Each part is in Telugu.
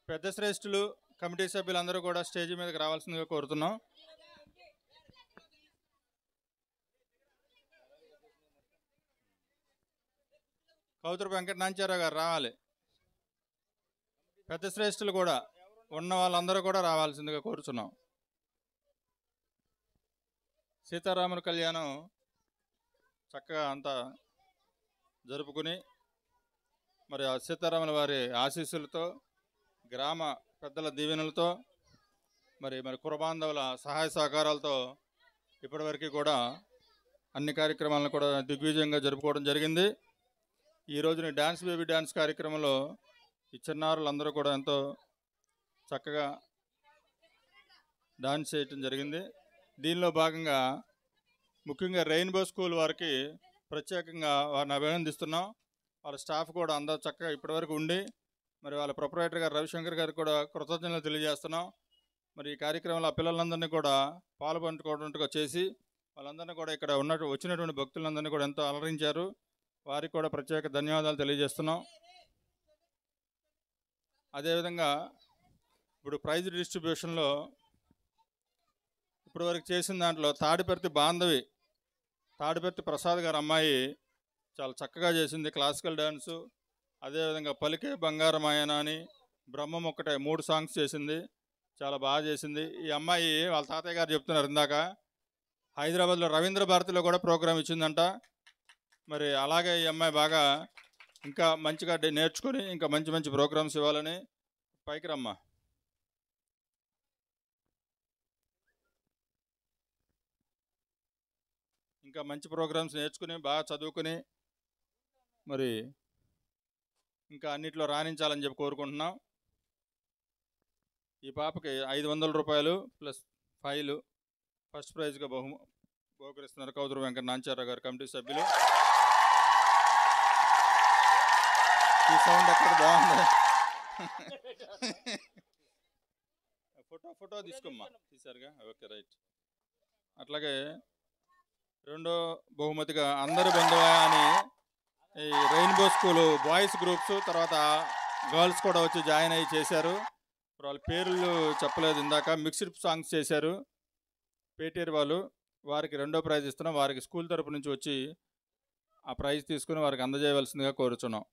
పెద్ద శ్రేష్ఠులు కమిటీ సభ్యులందరూ కూడా స్టేజ్ మీదకి రావాల్సిందిగా కోరుతున్నాం. కౌతురు వెంకట నాంచారావు గారు రావాలి. పెద్ద శ్రేష్ఠులు కూడా ఉన్న వాళ్ళందరూ కూడా రావాల్సిందిగా కోరుచున్నాం. సీతారాముల కళ్యాణం చక్కగా అంతా జరుపుకుని మరి సీతారాముల వారి ఆశీస్సులతో గ్రామ పెద్దల దీవెనలతో మరి కురబాంధవుల సహాయ సహకారాలతో ఇప్పటివరకు కూడా అన్ని కార్యక్రమాలను కూడా దిగ్విజయంగా జరుపుకోవడం జరిగింది. ఈ రోజున డ్యాన్స్ బేబీ డ్యాన్స్ కార్యక్రమంలో ఈ చిన్నారులందరూ కూడా ఎంతో చక్కగా డాన్స్ చేయటం జరిగింది. దీనిలో భాగంగా ముఖ్యంగా రెయిన్బో స్కూల్ వారికి ప్రత్యేకంగా వారిని అభినందిస్తున్నాం. వాళ్ళ స్టాఫ్ కూడా అందరూ చక్కగా ఇప్పటివరకు ఉండి మరి వాళ్ళ ప్రొపరేటర్ గారు రవిశంకర్ గారికి కూడా కృతజ్ఞతలు తెలియజేస్తున్నాం. మరి ఈ కార్యక్రమంలో ఆ పిల్లలందరినీ కూడా పాల్పంచుకోవడంగా చేసి వాళ్ళందరినీ కూడా ఇక్కడ వచ్చినటువంటి భక్తులందరినీ కూడా ఎంతో అలరించారు. వారికి కూడా ప్రత్యేక ధన్యవాదాలు తెలియజేస్తున్నాం. అదేవిధంగా ఇప్పుడు ప్రైజ్ డిస్ట్రిబ్యూషన్లో ఇప్పటివరకు చేసిన దాంట్లో తాడిపర్తి ప్రసాద్ గారు అమ్మాయి చాలా చక్కగా చేసింది క్లాసికల్ డ్యాన్సు. అదేవిధంగా పలికే బంగారమాయన అని బ్రహ్మం ఒక్కటే 3 సాంగ్స్ చేసింది, చాలా బాగా చేసింది. ఈ అమ్మాయి వాళ్ళ తాతయ్య గారు చెప్తున్నారు ఇందాక హైదరాబాద్లో రవీంద్ర భారతిలో కూడా ప్రోగ్రాం ఇచ్చిందంట. మరి అలాగే ఈ అమ్మాయి బాగా ఇంకా మంచిగా నేర్చుకొని ఇంకా మంచి మంచి ప్రోగ్రామ్స్ ఇవ్వాలని. పైకి రమ్మా. ఇంకా మంచి ప్రోగ్రామ్స్ నేర్చుకుని బాగా చదువుకుని మరి ఇంకా అన్నిట్లో రాణించాలని చెప్పి కోరుకుంటున్నాం. ఈ పాపకి 500 రూపాయలు ప్లస్ ఫైలు ఫస్ట్ ప్రైజ్గా బహుకరిస్తున్నారు కౌతురు వెంకట నాంచారావు గారు కమిటీ సభ్యులు. ఈ సౌండ్ ఎక్కడ బాగుంది. ఫోటో తీసుకోమ్మా. తీసారుగా, ఓకే రైట్. అట్లాగే రెండో బహుమతిగా అందరి బంధువా అని ఈ రెయిన్బో స్కూలు బాయ్స్ గ్రూప్స్, తర్వాత గర్ల్స్ కూడా వచ్చి జాయిన్ అయ్యి చేశారు. వాళ్ళ పేర్లు చెప్పలేదు ఇందాక. మిక్స్డ్ సాంగ్స్ చేశారు పేటేరు వాళ్ళు. వారికి రెండో ప్రైజ్ ఇస్తున్నాం. వారికి స్కూల్ తరపు నుంచి వచ్చి ఆ ప్రైజ్ తీసుకుని వారికి అందజేయవలసిందిగా కోరుచున్నాం.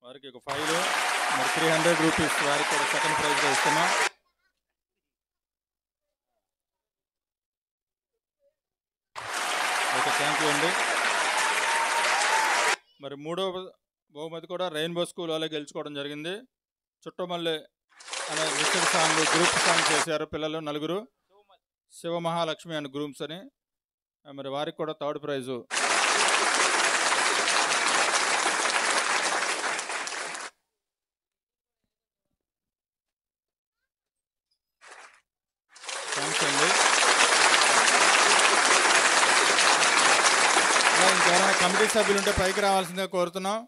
వారికి ఒక ఫైల్ మరి 300 రూపీస్ వారికి కూడా సెకండ్ ప్రైజ్గా ఇస్తున్నాం. ఓకే, థ్యాంక్ యూ అండి. మరి మూడో బహుమతి కూడా రెయిన్బో స్కూల్ వాళ్ళే గెలుచుకోవడం జరిగింది. చుట్టమల్లె అనే మిక్స్డ్ సాంగ్ గ్రూప్ సాంగ్ చేశారు పిల్లలు 4. శివమహాలక్ష్మి అండ్ గ్రూప్స్ అని. మరి వారికి కూడా థర్డ్ ప్రైజు. థ్యాంక్స్ అండి. ఇలా ఇంకెవరైనా కమిటీ సభ్యులు ఉంటే పైకి రావాల్సిందిగా కోరుతున్నాం.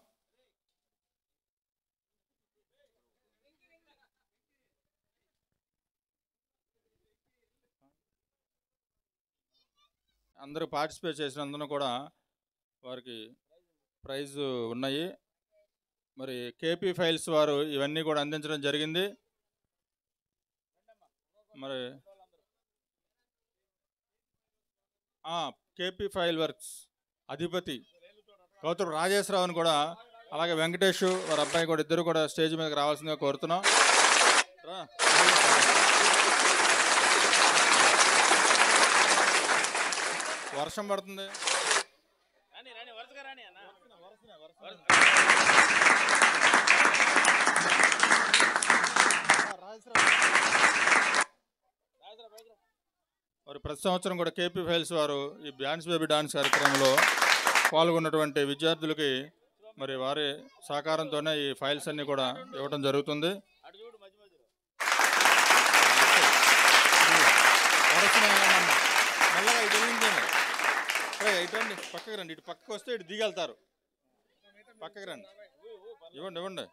అందరూ పార్టిసిపేట్ చేసినందున కూడా వారికి ప్రైజు ఉన్నాయి. మరి కేపీ ఫైల్స్ వారు ఇవన్నీ కూడా అందించడం జరిగింది. మరి కేపీ ఫైల్ వర్క్స్ అధిపతి గౌతమ్ రాజేశ్వరరావుని కూడా, అలాగే వెంకటేష్ వారి అబ్బాయి కూడా, ఇద్దరు కూడా స్టేజ్ మీదకి రావాల్సిందిగా కోరుతున్నాం. వర్షం పడుతుంది. మరి ప్రతి సంవత్సరం కూడా కేపీ ఫైల్స్ వారు ఈ డాన్స్ బేబీ డాన్స్ కార్యక్రమంలో పాల్గొన్నటువంటి విద్యార్థులకి మరి వారి సహకారంతోనే ఈ ఫైల్స్ అన్నీ కూడా ఇవ్వడం జరుగుతుంది. మెల్లగా ఇటు వెళ్ళిందండి. ఇటండి, పక్కకి రండి. ఇటు పక్కకు వస్తే ఇటు దిగలుతారు. పక్కకి రండి. ఇవ్వండి ఇవ్వండి.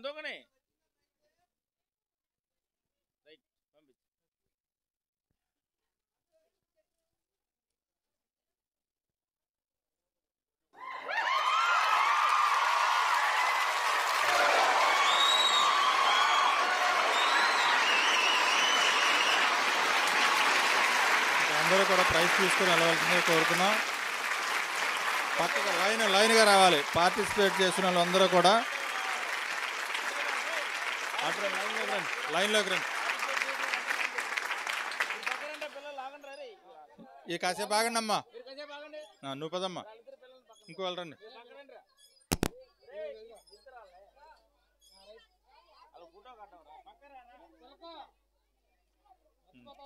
దూకనే అందరూ కూడా ప్రైజ్ తీసుకుని వెళ్ళవలసిందిగా కోరుతున్నాం. పక్కగా లైన్గా రావాలి. పార్టిసిపేట్ చేసిన వాళ్ళందరూ కూడా లైన్లోకి రండి. ఈ కాసేపు ఆగండి అమ్మా. నువ్వు పదమ్మా. ఇంకో వెళ్ళరండి.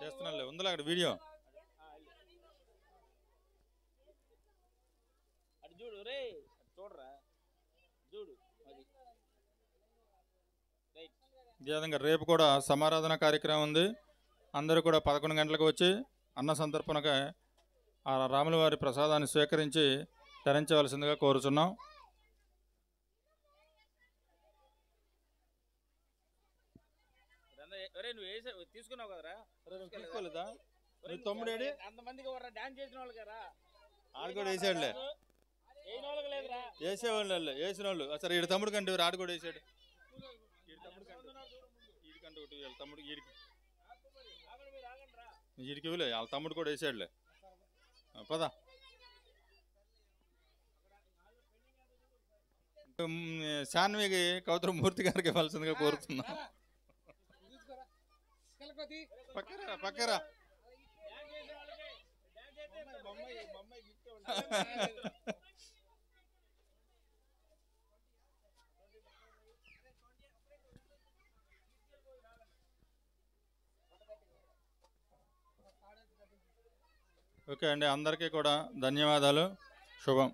చేస్తున్నాలే, ఉందిలే అక్కడ వీడియో. ఇదే విధంగా రేపు కూడా సమారాధన కార్యక్రమం ఉంది. అందరూ కూడా 11 గంటలకు వచ్చి అన్న సంతర్పణగా ఆ రాముల వారి ప్రసాదాన్ని స్వీకరించి ధరించవలసిందిగా కోరుచున్నాం. తీసుకున్నావు కదరా? తీసుకోలేదా? తమ్ముడు అంతమందికి డాన్స్ చేసిన వాళ్ళు కదా, ఆడు కూడా వేసాడులే. వేసేవాళ్ళు వేసిన వాళ్ళు. సరే ఈడు తమ్ముడు కంటే ఆడు కూడా వేసాడు. ఈడికంటే ఒకటి వాళ్ళ తమ్ముడు ఈడికి ఇవ్వలే, వాళ్ళ తమ్ముడు కూడా వేసాడులే. పదా శాన్వికి కౌతరమూర్తి గారికి ఇవ్వాల్సిందిగా కోరుతున్నాం. పక్కరా ఓకే అండి, అందరికీ కూడా ధన్యవాదాలు. శుభం.